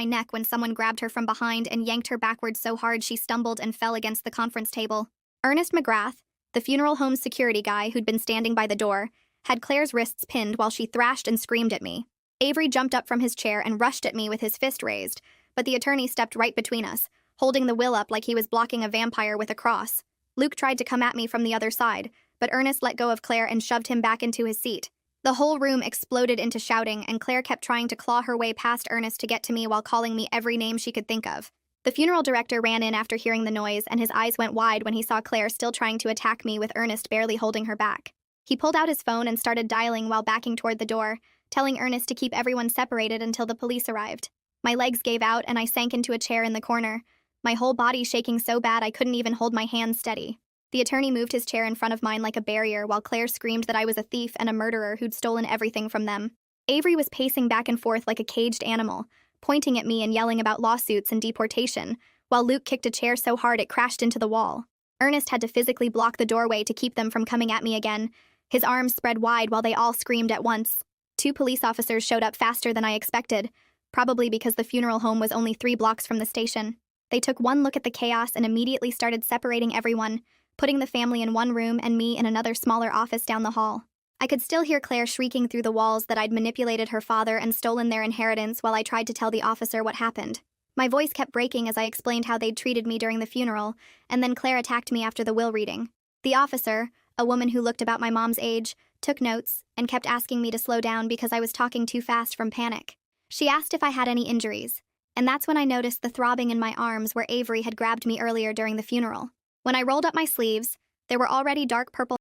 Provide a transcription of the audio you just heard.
my neck when someone grabbed her from behind and yanked her backwards so hard she stumbled and fell against the conference table. Ernest McGrath, the funeral home's security guy who'd been standing by the door, had Claire's wrists pinned while she thrashed and screamed at me. Avery jumped up from his chair and rushed at me with his fist raised, but the attorney stepped right between us, holding the will up like he was blocking a vampire with a cross. Luke tried to come at me from the other side, but Ernest let go of Claire and shoved him back into his seat. The whole room exploded into shouting, and Claire kept trying to claw her way past Ernest to get to me while calling me every name she could think of. The funeral director ran in after hearing the noise, and his eyes went wide when he saw Claire still trying to attack me with Ernest barely holding her back. He pulled out his phone and started dialing while backing toward the door, telling Ernest to keep everyone separated until the police arrived. My legs gave out and I sank into a chair in the corner, my whole body shaking so bad I couldn't even hold my hands steady. The attorney moved his chair in front of mine like a barrier while Claire screamed that I was a thief and a murderer who'd stolen everything from them. Avery was pacing back and forth like a caged animal, pointing at me and yelling about lawsuits and deportation, while Luke kicked a chair so hard it crashed into the wall. Ernest had to physically block the doorway to keep them from coming at me again, his arms spread wide while they all screamed at once. 2 police officers showed up faster than I expected, probably because the funeral home was only 3 blocks from the station. They took one look at the chaos and immediately started separating everyone, putting the family in one room and me in another smaller office down the hall. I could still hear Claire shrieking through the walls that I'd manipulated her father and stolen their inheritance while I tried to tell the officer what happened. My voice kept breaking as I explained how they'd treated me during the funeral, and then Claire attacked me after the will reading. The officer, a woman who looked about my mom's age, took notes and kept asking me to slow down because I was talking too fast from panic. She asked if I had any injuries, and that's when I noticed the throbbing in my arms where Avery had grabbed me earlier during the funeral. When I rolled up my sleeves, there were already dark purple